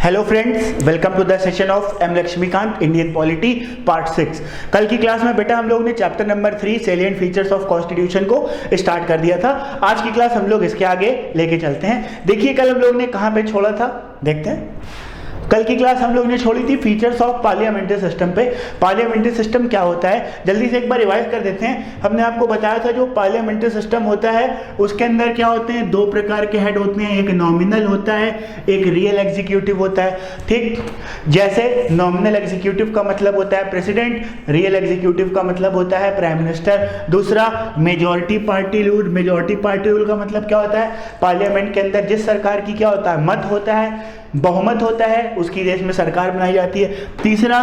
Hello friends, welcome to the session of M Laxmikanth Indian polity part 6। कल की class में बेटा हम लोग ने chapter number 3 salient features of constitution को स्टार्ट कर दिया था। आज की क्लास हम लोग इसके आगे लेके चलते हैं। देखिए कल हम लोग ने कहां पे छोड़ा था, देखते हैं। कल की क्लास हम लोग ने छोड़ी थी फीचर्स ऑफ पार्लियामेंट्री सिस्टम पे। पार्लियामेंट्री सिस्टम क्या होता है, जल्दी से एक बार रिवाइज कर देते हैं। हमने आपको बताया था जो पार्लियामेंट्री सिस्टम होता है उसके अंदर क्या होते हैं, दो प्रकार के हेड होते हैं, एक नॉमिनल होता है, एक रियल एग्जीक्यूटिव होता है। ठीक, जैसे नॉमिनल एग्जीक्यूटिव का मतलब होता है प्रेसिडेंट, रियल एग्जीक्यूटिव का मतलब होता है प्राइम मिनिस्टर। दूसरा majority party rule. Majority party rule का मतलब क्या होता है, पार्लियामेंट के अंदर जिस सरकार की क्या होता है, मत होता है, बहुमत होता है, उसकी देश में सरकार बनाई जाती है। तीसरा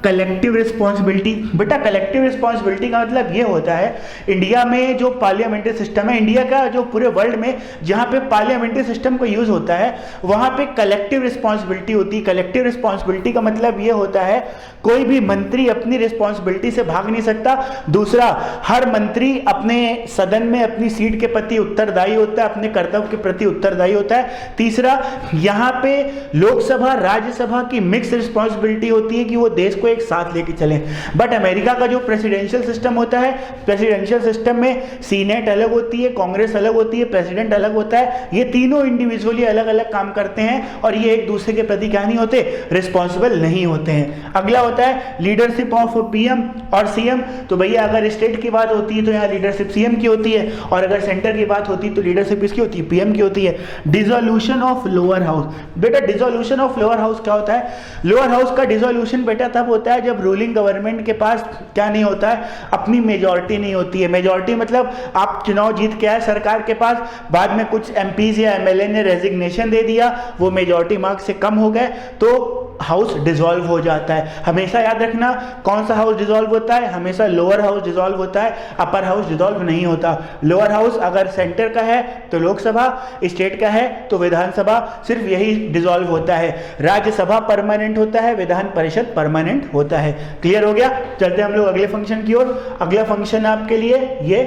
कलेक्टिव रिस्पॉन्सिबिलिटी। बेटा कलेक्टिव रिस्पॉन्सिबिलिटी का मतलब ये होता है, इंडिया में जो पार्लियामेंट्री सिस्टम है, इंडिया का जो पूरे वर्ल्ड में जहां पे पार्लियामेंट्री सिस्टम को यूज होता है वहां पे कलेक्टिव रिस्पॉन्सिबिलिटी होती है। कलेक्टिव रिस्पॉन्सिबिलिटी का मतलब ये होता है कोई भी मंत्री अपनी रिस्पॉन्सिबिलिटी से भाग नहीं सकता। दूसरा, हर मंत्री अपने सदन में अपनी सीट के प्रति उत्तरदायी होता है, अपने कर्तव्य के प्रति उत्तरदायी होता है। तीसरा, यहाँ पे लोकसभा राज्यसभा की मिक्स रिस्पॉन्सिबिलिटी होती है कि वो देश को एक साथ लेके चलें। बट अमेरिका का जो प्रेसिडेंशियल सिस्टम होता है, प्रेसिडेंशियल सिस्टम में सीनेट अलग होती है, कांग्रेस अलग होती है, प्रेसिडेंट अलग होता है। ये तीनों इंडिविजुअली अलग अलग काम करते हैं और ये एक दूसरे के प्रति क्या नहीं होते, रिस्पॉन्सिबल नहीं होते हैं। अगला होता है लीडरशिप ऑफ पीएम और सीएम। तो भैया अगर स्टेट की बात होती है तो यहाँ लीडरशिप सीएम की होती है, और अगर सेंटर की बात होती है तो लीडरशिप किसकी होती है, पीएम की होती है। Dissolution of lower house. बेटा डिसोल्यूशन ऑफ लोअर हाउस क्या होता है, लोअर हाउस का डिसोल्यूशन बेटा तब होता है जब रूलिंग गवर्नमेंट के पास क्या नहीं होता है, अपनी मेजॉरिटी नहीं होती है। मेजॉरिटी मतलब आप चुनाव जीत के आए सरकार के पास, बाद में कुछ एमपीज या एमएलए ने रेजिग्नेशन दे दिया, वो मेजॉरिटी मार्क्स से कम हो गए तो हाउस डिसॉल्व हो जाता है। हमेशा याद रखना कौन सा हाउस डिसॉल्व होता है, हमेशा लोअर हाउस डिसॉल्व होता है, अपर हाउस डिसॉल्व नहीं होता। लोअर हाउस अगर सेंटर का है तो लोकसभा, स्टेट का है तो विधानसभा, सिर्फ यही डिसॉल्व होता है। राज्यसभा परमानेंट होता है, विधान परिषद परमानेंट होता है। क्लियर हो गया। चलते हम लोग अगले फंक्शन की ओर। अगला फंक्शन आपके लिए ये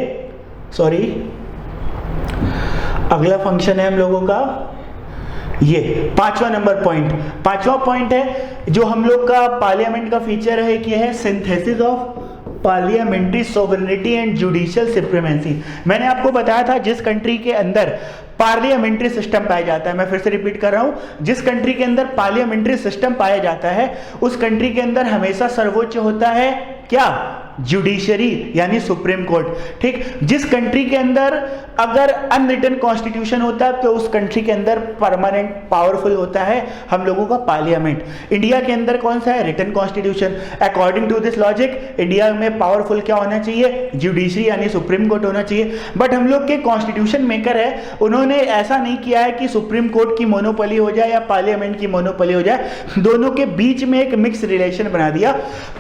अगला फंक्शन है हम लोगों का ये पांचवा नंबर पॉइंट। पांचवा पॉइंट है जो हम लोग का पार्लियामेंट का फीचर है कि है synthesis of parliamentary sovereignty and judicial supremacy. मैंने आपको बताया था जिस कंट्री के अंदर पार्लियामेंट्री सिस्टम पाया जाता है, मैं फिर से रिपीट कर रहा हूं, जिस कंट्री के अंदर पार्लियामेंट्री सिस्टम पाया जाता है उस कंट्री के अंदर हमेशा सर्वोच्च होता है क्या, जुडिशरी यानी सुप्रीम कोर्ट। ठीक, जिस कंट्री के अंदर अगर अनरिटन कॉन्स्टिट्यूशन होता है तो उस कंट्री के अंदर परमानेंट पावरफुल होता है हम लोगों का पार्लियामेंट। इंडिया के अंदर कौन सा है, written constitution. According to this logic India में पावरफुल क्या होना चाहिए, जुडिशरी यानी सुप्रीम कोर्ट होना चाहिए। बट हम लोग के कॉन्स्टिट्यूशन मेकर है, उन्होंने ऐसा नहीं किया है कि सुप्रीम कोर्ट की मोनोपोली हो जाए या पार्लियामेंट की मोनोपोली हो जाए, दोनों के बीच में एक मिक्स रिलेशन बना दिया।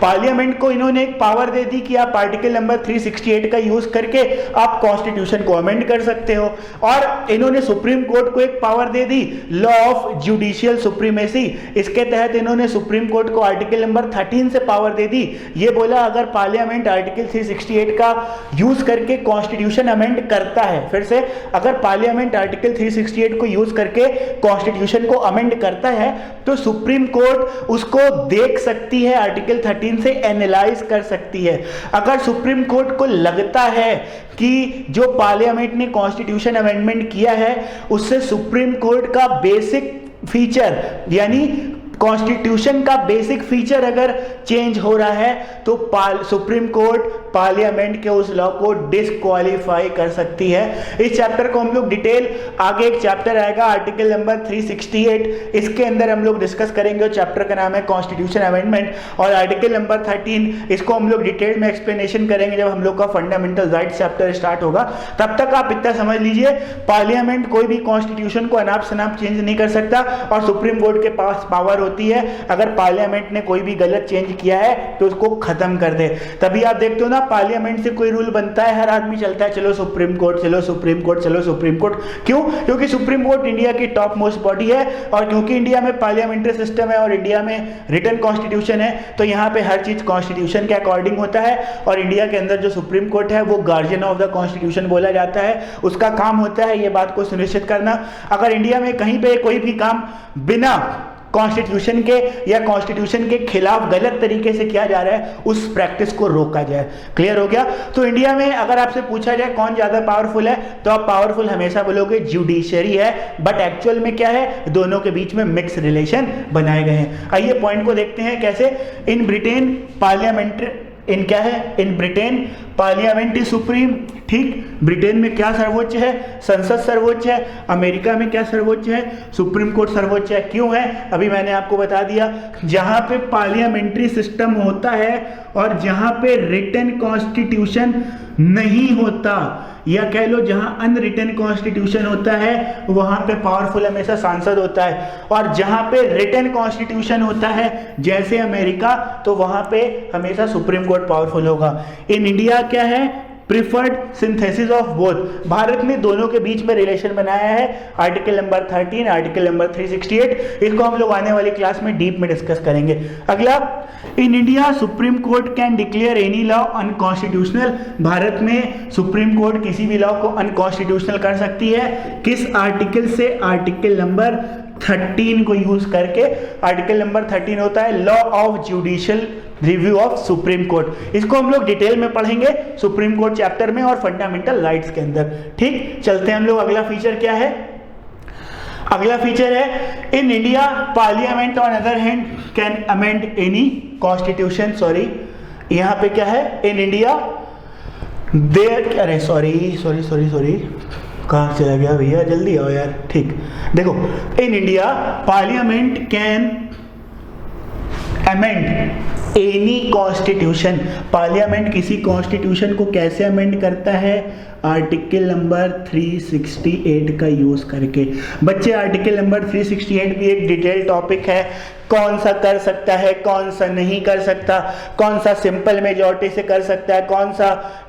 पार्लियामेंट को इन्होंने एक पावर दे दी कि आप आर्टिकल नंबर 368 का यूज करके आप कॉन्स्टिट्यूशन को अमेंड कर सकते हो, और इन्होंने सुप्रीम कोर्ट को एक power they the, law of judicial supremacy. इसके तहत इन्होंने सुप्रीम कोर्ट को आर्टिकल नंबर 13 से पावर दे दी। ये बोला अगर पार्लियामेंट आर्टिकल 368 का यूज करके कॉन्स्टिट्यूशन अमेंड करता है, फिर से अगर पार्लियामेंट आर्टिकल 368 को यूज करके कॉन्स्टिट्यूशन को अमेंड करता है तो सुप्रीम कोर्ट उसको देख सकती है, आर्टिकल 13 से एनालाइज कर सकती है। अगर सुप्रीम कोर्ट को लगता है कि जो पार्लियामेंट ने कॉन्स्टिट्यूशन अमेंडमेंट किया है उससे सुप्रीम कोर्ट का बेसिक फीचर यानी कॉन्स्टिट्यूशन का बेसिक फीचर अगर चेंज हो रहा है तो सुप्रीम कोर्ट पार्लियामेंट के उस लॉ को डिस्क्वालीफाई कर सकती है। इस चैप्टर को हम लोग डिटेल आगे एक चैप्टर आएगा आर्टिकल नंबर 368, इसके अंदर हम लोग डिस्कस करेंगे। चैप्टर का नाम है कॉन्स्टिट्यूशन अमेंडमेंट, और आर्टिकल नंबर 13 इसको हम लोग डिटेल में एक्सप्लेनेशन करेंगे जब हम लोग का फंडामेंटल राइट्स चैप्टर स्टार्ट होगा। तब तक आप इतना समझ लीजिए, पार्लियामेंट कोई भी कॉन्स्टिट्यूशन को अनाप शनाप चेंज नहीं कर सकता और सुप्रीम कोर्ट के पास पावर होती है अगर पार्लियामेंट ने कोई भी गलत चेंज किया है तो उसको खत्म कर दे। तभी आप देखते हो ना पार्लियामेंट से कोई रूल बनता है हर आदमी चलता है चलो सुप्रीम कोर्ट, चलो सुप्रीम कोर्ट, चलो सुप्रीम कोर्ट। क्यों? क्योंकि सुप्रीम कोर्ट इंडिया की टॉप मोस्ट बॉडी है, और क्योंकि इंडिया में पार्लियामेंट्री सिस्टम है और इंडिया में रिटन कॉन्स्टिट्यूशन है तो यहाँ पे हर चीज कॉन्स्टिट्यूशन के अकॉर्डिंग होता है। और इंडिया के अंदर जो सुप्रीम कोर्ट है वो गार्जियन ऑफ द कॉन्स्टिट्यूशन बोला जाता है, उसका काम होता है ये बात को सुनिश्चित करना। अगर इंडिया में कहीं पे कोई भी काम बिना कॉन्स्टिट्यूशन के या कॉन्स्टिट्यूशन के खिलाफ गलत तरीके से किया जा रहा है उस प्रैक्टिस को रोका जाए। क्लियर हो गया? तो इंडिया में अगर आपसे पूछा जाए कौन ज्यादा पावरफुल है, तो आप पावरफुल हमेशा बोलोगे जुडिशरी है, बट एक्चुअल में क्या है, दोनों के बीच में मिक्स रिलेशन बनाए गए हैं। आइए पॉइंट को देखते हैं कैसे। इन ब्रिटेन पार्लियामेंट्री, इन क्या है, in Britain parliament is supreme. ठीक, ब्रिटेन में क्या सर्वोच्च है, संसद सर्वोच्च है। अमेरिका में क्या सर्वोच्च है, सुप्रीम कोर्ट सर्वोच्च है। क्यों है, अभी मैंने आपको बता दिया। जहां पे पार्लियामेंट्री सिस्टम होता है और जहां पे रिटन कॉन्स्टिट्यूशन नहीं होता, या कह लो जहां अनरिटन कॉन्स्टिट्यूशन होता है वहां पे पावरफुल हमेशा सांसद होता है, और जहां पे रिटन कॉन्स्टिट्यूशन होता है जैसे अमेरिका, तो वहां पे हमेशा सुप्रीम कोर्ट पावरफुल होगा। इन इंडिया क्या है, preferred synthesis of both. Bharat ने दोनों के बीच में रिलेशन बनाया है, आर्टिकल नंबर 13, आर्टिकल नंबर 368। इसको हम लोग आने वाली क्लास में डीप में डिस्कस करेंगे। अगला, इन India supreme court can declare any law unconstitutional. Bharat में सुप्रीम कोर्ट किसी भी लॉ को अनकॉन्स्टिट्यूशनल कर सकती है। किस आर्टिकल से, आर्टिकल नंबर 13 को यूज करके। आर्टिकल नंबर 13 होता है law of judicial review of supreme court. इसको हम लोग डिटेल में पढ़ेंगे सुप्रीम कोर्ट चैप्टर में और फंडामेंटल राइट्स के अंदर। ठीक, चलते हैं हम लोग। अगला फीचर क्या है, अगला फीचर है in India parliament on other hand can amend any constitution. Sorry, यहां पे क्या है, इन इंडिया देयर, अरे सॉरी कहां चला गया भैया, जल्दी आओ यार। ठीक, देखो, in India parliament can amend any constitution. Parliament किसी कॉन्स्टिट्यूशन को कैसे अमेंड करता है, आर्टिकल नंबर 368 का यूज करके। बच्चे, आर्टिकल नंबर 368 भी एक डिटेल टॉपिक है। कौन सा कर सकता है, कौन सा नहीं कर सकता, कौन सा सिंपल मेजॉरिटी से कर सकता है, कौन सा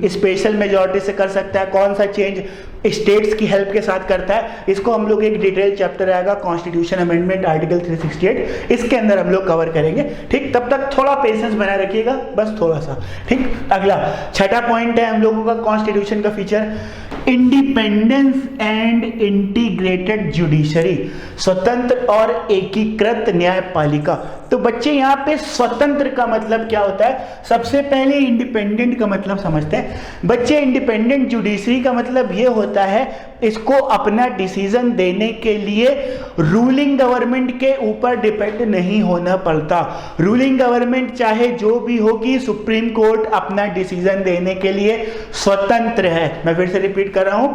स्पेशल मेजॉरिटी से कर सकता है, कौन सा चेंज स्टेट्स की हेल्प के साथ करता है, इसको हम लोग एक डिटेल चैप्टर आएगा कॉन्स्टिट्यूशन अमेंडमेंट आर्टिकल 368, इसके अंदर हम लोग कवर करेंगे। ठीक, तब तक थोड़ा पेशेंस बनाए रखिएगा, बस थोड़ा सा। ठीक, अगला छठा पॉइंट है हम लोगों का कॉन्स्टिट्यूशन का feature, independence and integrated judiciary. स्वतंत्र और एकीकृत न्यायपालिका। तो बच्चे यहाँ पे स्वतंत्र का मतलब क्या होता है, सबसे पहले इंडिपेंडेंट का मतलब समझते हैं। बच्चे, इंडिपेंडेंट जुडिशरी का मतलब ये होता है इसको अपना डिसीजन देने के लिए रूलिंग गवर्नमेंट के ऊपर डिपेंड नहीं होना पड़ता। रूलिंग गवर्नमेंट चाहे जो भी होगी, सुप्रीम कोर्ट अपना डिसीजन देने के लिए स्वतंत्र है। मैं फिर से रिपीट कर रहा हूं,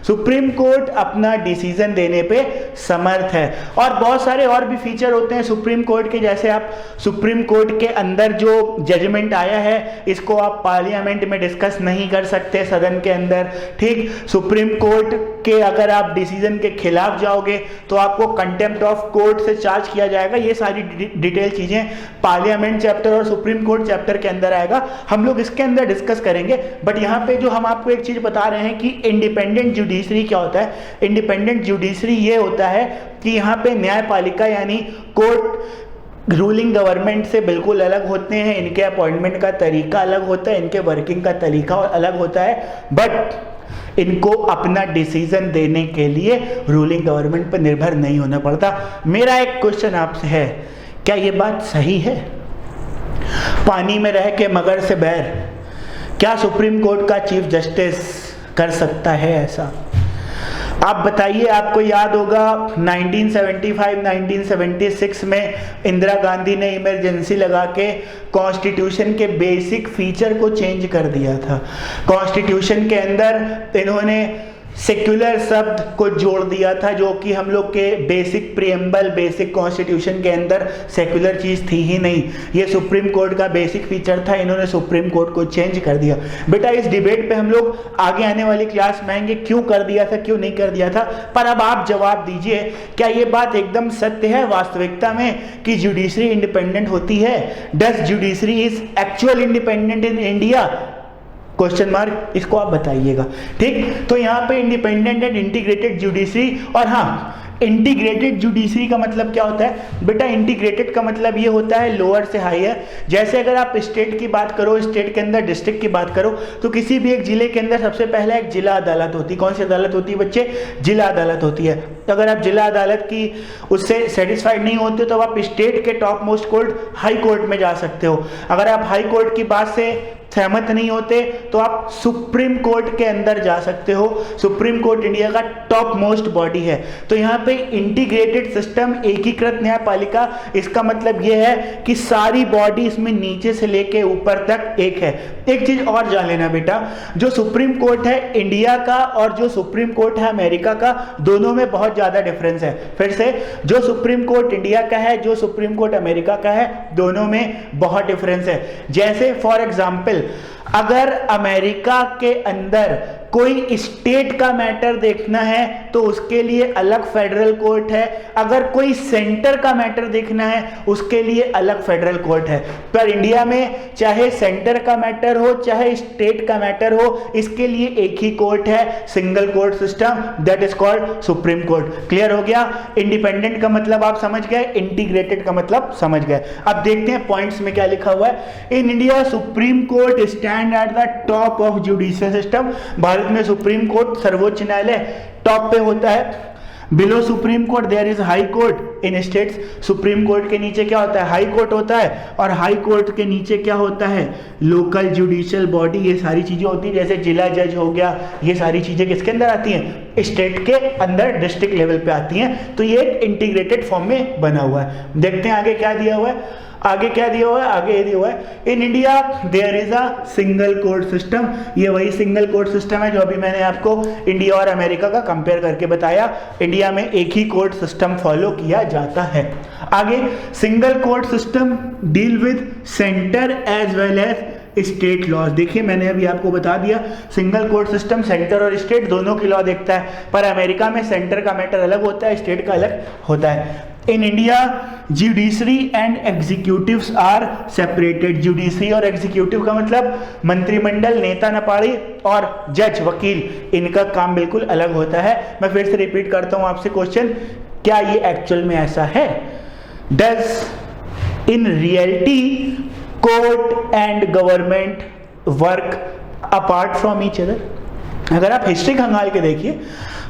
सुप्रीम कोर्ट अपना डिसीजन देने पे समर्थ है। और बहुत सारे और भी फीचर होते हैं सुप्रीम कोर्ट के, जैसे आप सुप्रीम कोर्ट के अंदर जो जजमेंट आया है इसको आप पार्लियामेंट में डिस्कस नहीं कर सकते सदन के अंदर। ठीक, सुप्रीम कोर्ट के अगर आप डिसीजन के खिलाफ जाओगे तो आपको कंटेम्प्ट ऑफ कोर्ट से चार्ज किया जाएगा। ये सारी डिटेल चीजें पार्लियामेंट चैप्टर और सुप्रीम कोर्ट चैप्टर के अंदर आएगा, हम लोग इसके अंदर डिस्कस करेंगे। बट यहाँ पे जो हम आपको एक चीज बता रहे हैं कि इंडिपेंडेंट जुडिशरी क्या होता है। इंडिपेंडेंट जुडिशरी ये होता है कि यहाँ पे न्यायपालिका यानी कोर्ट रूलिंग गवर्नमेंट से बिल्कुल अलग होते हैं, इनके अपॉइंटमेंट का तरीका अलग होता है, इनके वर्किंग का तरीका अलग होता है, बट इनको अपना डिसीजन देने के लिए रूलिंग गवर्नमेंट पर निर्भर नहीं होना पड़ता। मेरा एक क्वेश्चन आपसे है, क्या ये बात सही है? पानी में रह के मगर से बैर, क्या सुप्रीम कोर्ट का चीफ जस्टिस कर सकता है ऐसा? आप बताइए, आपको याद होगा 1975-1976 में इंदिरा गांधी ने इमरजेंसी लगा के कॉन्स्टिट्यूशन के बेसिक फीचर को चेंज कर दिया था। कॉन्स्टिट्यूशन के अंदर इन्होंने सेक्युलर शब्द को जोड़ दिया था, जो कि हम लोग के बेसिक प्रीएम्बल, बेसिक कॉन्स्टिट्यूशन के अंदर सेक्युलर चीज थी ही नहीं। ये सुप्रीम कोर्ट का बेसिक फीचर था, इन्होंने सुप्रीम कोर्ट को चेंज कर दिया। बेटा, इस डिबेट पे हम लोग आगे आने वाली क्लास में आएंगे, क्यों कर दिया था, क्यों नहीं कर दिया था। पर अब आप जवाब दीजिए, क्या ये बात एकदम सत्य है वास्तविकता में कि जुडिशरी इंडिपेंडेंट होती है? Does judiciary is actual independent in India? Question mark, इसको आप बताइएगा। ठीक, तो यहाँ पे इंडिपेंडेंट एंड इंटीग्रेटेड जुडिशरी, और हाँ, इंटीग्रेटेड जुडिशरी का मतलब क्या होता है बेटा? इंटीग्रेटेड का मतलब ये होता है लोअर से हायर। जैसे अगर आप स्टेट की बात करो, स्टेट के अंदर डिस्ट्रिक्ट की बात करो, तो किसी भी एक जिले के अंदर सबसे पहले एक जिला अदालत होती है। कौन सी अदालत होती है बच्चे? जिला अदालत होती है। तो अगर आप जिला अदालत की उससे सेटिस्फाइड नहीं होते तो आप स्टेट के top most court high court में जा सकते हो। अगर आप हाई कोर्ट की बात से सहमत नहीं होते तो आप सुप्रीम कोर्ट के अंदर जा सकते हो। सुप्रीम कोर्ट इंडिया का टॉप मोस्ट बॉडी है। तो यहाँ पे इंटीग्रेटेड सिस्टम, एकीकृत न्यायपालिका, इसका मतलब यह है कि सारी बॉडी इसमें नीचे से लेके ऊपर तक एक है। एक चीज और जान लेना बेटा, जो सुप्रीम कोर्ट है इंडिया का और जो सुप्रीम कोर्ट है अमेरिका का, दोनों में बहुत ज्यादा डिफरेंस है। फिर से, जो सुप्रीम कोर्ट इंडिया का है, जो सुप्रीम कोर्ट अमेरिका का है, दोनों में बहुत डिफरेंस है। जैसे फॉर एग्जाम्पल, अगर अमेरिका के अंदर कोई स्टेट का मैटर देखना है तो उसके लिए अलग फेडरल कोर्ट है, अगर कोई सेंटर का मैटर देखना है उसके लिए अलग फेडरल कोर्ट है। पर इंडिया में चाहे सेंटर का मैटर हो चाहे स्टेट का मैटर हो, इसके लिए एक ही कोर्ट है, single court system, that is called supreme court. Clear हो गया? इंडिपेंडेंट का मतलब आप समझ गए, इंटीग्रेटेड का मतलब समझ गए। अब देखते हैं पॉइंट्स में क्या लिखा हुआ है। In India supreme court stand at the top of judicial system. Bharat में सुप्रीम कोर्ट, सर्वोच्च न्यायालय, टॉप पे होता है। Below supreme court there is high court in states. Supreme court के नीचे क्या होता है? हाई कोर्ट होता है। और हाई कोर्ट के नीचे क्या होता है? Local judicial body. ये सारी चीजें होती है, जैसे जिला जज हो गया, ये सारी चीजें किसके अंदर आती हैं? स्टेट के अंदर, डिस्ट्रिक्ट लेवल पे आती हैं। तो ये एक इंटीग्रेटेड फॉर्म में बना हुआ है। देखते हैं आगे क्या दिया हुआ है। आगे क्या दिया हुआ है? आगे ये दिया हुआ है, in India there is a single court system. ये वही सिंगल कोर्ट सिस्टम है जो अभी मैंने आपको इंडिया और अमेरिका का कंपेयर करके बताया। इंडिया में एक ही कोर्ट सिस्टम फॉलो किया जाता है। आगे, single court system deal with centre as well as state laws. देखिए मैंने अभी आपको बता दिया, सिंगल कोर्ट सिस्टम सेंटर और स्टेट दोनों की लॉ देखता है, पर अमेरिका में सेंटर का मैटर अलग होता है, स्टेट का अलग होता है। In India judiciary and executives are separated. Judiciary और एग्जीक्यूटिव का मतलब मंत्रिमंडल, नेता नपाड़ी और जज, वकील, इनका काम बिल्कुल अलग होता है। मैं फिर से रिपीट करता हूं आपसे क्वेश्चन, क्या ये एक्चुअल में ऐसा है? Does in reality court and government work apart from each other? अगर आप हिस्ट्री खंगाल के देखिए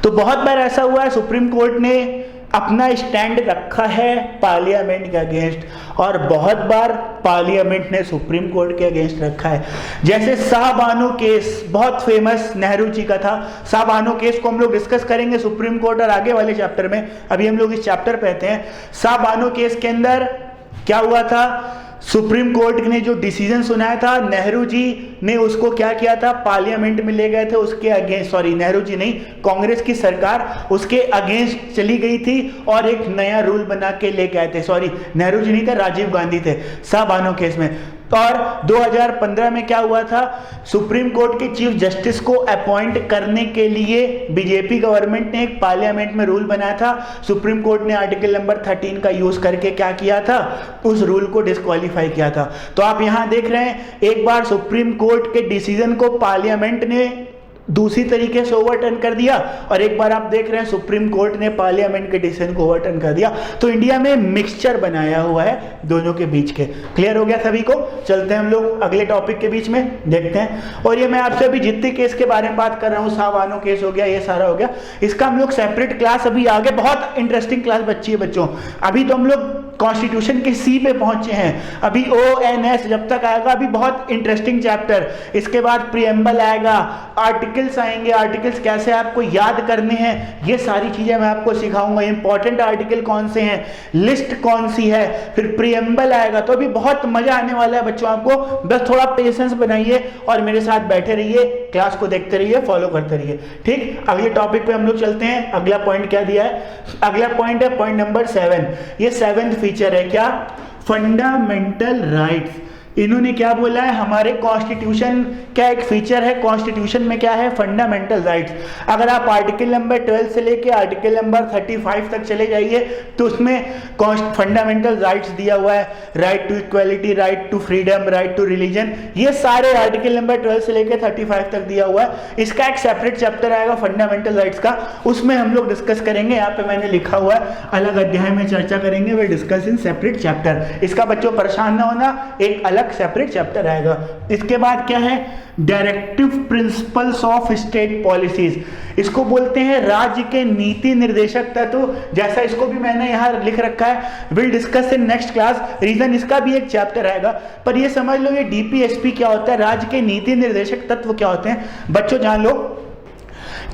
तो बहुत बार ऐसा हुआ है, सुप्रीम कोर्ट ने अपना स्टैंड रखा है पार्लियामेंट के अगेंस्ट और बहुत बार पार्लियामेंट ने सुप्रीम कोर्ट के अगेंस्ट रखा है। जैसे शाहबानो केस बहुत फेमस नेहरू जी का था। शाहबानो केस को हम लोग डिस्कस करेंगे सुप्रीम कोर्ट और आगे वाले चैप्टर में, अभी हम लोग इस चैप्टर पे आते हैं। शाहबानो केस के अंदर क्या हुआ था? सुप्रीम कोर्ट ने जो डिसीजन सुनाया था, नेहरू जी ने उसको क्या किया था? पार्लियामेंट में ले गए थे, उसके अगेंस्ट, सॉरी नेहरू जी नहीं, कांग्रेस की सरकार उसके अगेंस्ट चली गई थी और एक नया रूल बना के लेके आए थे। सॉरी नेहरू जी नहीं थे, राजीव गांधी थे शाहबानो केस में। और 2015 में क्या हुआ था? सुप्रीम कोर्ट के चीफ जस्टिस को अपॉइंट करने के लिए बीजेपी गवर्नमेंट ने एक पार्लियामेंट में रूल बनाया था। सुप्रीम कोर्ट ने आर्टिकल नंबर 13 का यूज करके क्या किया था? उस रूल को डिस्क्वालीफाई किया था। तो आप यहां देख रहे हैं, एक बार सुप्रीम कोर्ट के डिसीजन को पार्लियामेंट ने दूसरी तरीके से ओवरटर्न कर दिया और एक बार आप देख रहे हैं सुप्रीम कोर्ट ने पार्लियामेंट के डिसीजन को ओवरटर्न कर दिया। तो इंडिया में मिक्सचर बनाया हुआ है दोनों के बीच के। क्लियर हो गया सभी को? चलते हैं हम लोग अगले टॉपिक के बीच में, देखते हैं। और ये मैं आपसे अभी जितने केस के बारे में बात कर रहा हूँ, शाहबानो केस हो गया, ये सारा हो गया, इसका हम लोग सेपरेट क्लास अभी आगे, बहुत इंटरेस्टिंग क्लास बच्ची है बच्चों। अभी तो हम लोग कॉन्स्टिट्यूशन के सी पे पहुंचे हैं, अभी ONS जब तक आएगा, अभी बहुत इंटरेस्टिंग चैप्टर। इसके बाद प्रीएम्बल आएगा, आर्टिकल्स आएंगे, आर्टिकल्स कैसे आपको याद करने हैं, ये सारी चीजें मैं आपको सिखाऊंगा। इंपॉर्टेंट आर्टिकल कौन से हैं, लिस्ट कौन सी है, फिर प्रीएम्बल आएगा। तो अभी बहुत मजा आने वाला है बच्चों आपको, बस थोड़ा पेशेंस बनाइए और मेरे साथ बैठे रहिए, क्लास को देखते रहिए, फॉलो करते रहिए। ठीक, अगले टॉपिक पे हम लोग चलते हैं। अगला पॉइंट क्या दिया है? अगला पॉइंट है पॉइंट नंबर 7। ये 7th फीचर है क्या? Fundamental rights. इन्होंने क्या बोला है, हमारे कॉन्स्टिट्यूशन का एक फीचर है, कॉन्स्टिट्यूशन में क्या है, फंडामेंटल राइट्स। अगर आप आर्टिकल नंबर 12 से लेके आर्टिकल नंबर 35 तक चले जाइए तो उसमें फंडामेंटल राइट्स दिया हुआ है, right to equality, right to freedom, right to religion, ये सारे आर्टिकल नंबर 12 से लेके 35 तक दिया हुआ है। इसका एक सेपरेट चैप्टर आएगा फंडामेंटल राइट्स का, उसमें हम लोग डिस्कस करेंगे। यहाँ पे मैंने लिखा हुआ है अलग अध्याय में चर्चा करेंगे, वे डिस्कस इन सेपरेट चैप्टर। इसका बच्चों परेशान ना होना, एक अलग सेपरेट चैप्टर आएगा। इसके बाद क्या है, directive principles of state policies, इसको बोलते हैं राज्य के नीति निर्देशक तत्व, जैसा इसको भी मैंने यहाँ लिख रखा है, will discuss in next class. Reason इसका भी एक चैप्टर आएगा, पर ये समझ लो ये डीपीएसपी क्या होता है, राज्य के नीति निर्देशक तत्व क्या होते हैं बच्चों जान लो।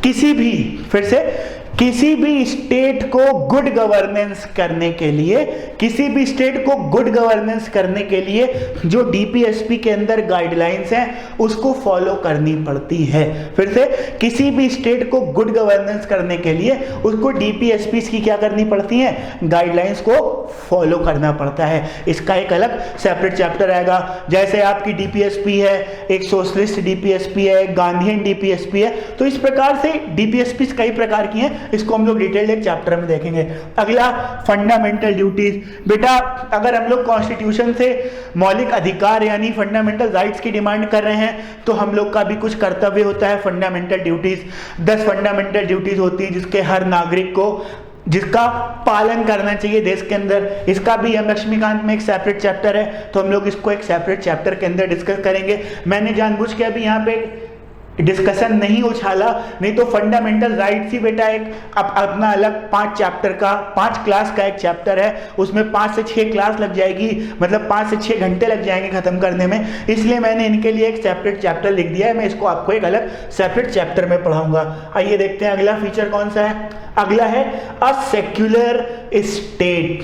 किसी भी, फिर से, किसी भी स्टेट को गुड गवर्नेंस करने के लिए, किसी भी स्टेट को गुड गवर्नेंस करने के लिए जो डीपीएसपी के अंदर गाइडलाइंस हैं उसको फॉलो करनी पड़ती है। फिर से, किसी भी स्टेट को गुड गवर्नेंस करने के लिए उसको डीपीएसपी की क्या करनी पड़ती है, गाइडलाइंस को फॉलो करना पड़ता है। इसका एक अलग सेपरेट चैप्टर आएगा। जैसे आपकी डीपीएसपी है, एक सोशलिस्ट डीपीएसपी है, एक गांधीयन डीपीएसपी है, तो इस प्रकार से डीपीएसपी कई प्रकार की हैं, इसको हम लोग डिटेल एक चैप्टर में देखेंगे। अगला फंडामेंटल ड्यूटीज। बेटा अगर हम लोग कॉन्स्टिट्यूशन से मौलिक अधिकार यानी फंडामेंटल राइट्स की डिमांड कर रहे हैं तो हम लोग का भी कुछ कर्तव्य होता है, फंडामेंटल ड्यूटीज। 10 फंडामेंटल ड्यूटीज होती है जिसके हर नागरिक को, जिसका पालन करना चाहिए देश के अंदर। इसका भी हम लक्ष्मीकांत में एक सेपरेट चैप्टर है, तो हम लोग इसको एक सेपरेट चैप्टर के अंदर डिस्कस करेंगे। मैंने जानबूझ के अभी यहाँ पे डिस्कशन नहीं उछाला, नहीं तो फंडामेंटल राइट्स ही बेटा एक अपना अलग 5 चैप्टर का, 5 क्लास का एक चैप्टर है, उसमें 5 से 6 क्लास लग जाएगी, मतलब 5 से 6 घंटे लग जाएंगे खत्म करने में। इसलिए मैंने इनके लिए एक सेपरेट चैप्टर लिख दिया है, मैं इसको आपको एक अलग सेपरेट चैप्टर में पढ़ाऊंगा। आइए देखते हैं अगला फीचर कौन सा है। अगला है अ सेक्युलर स्टेट।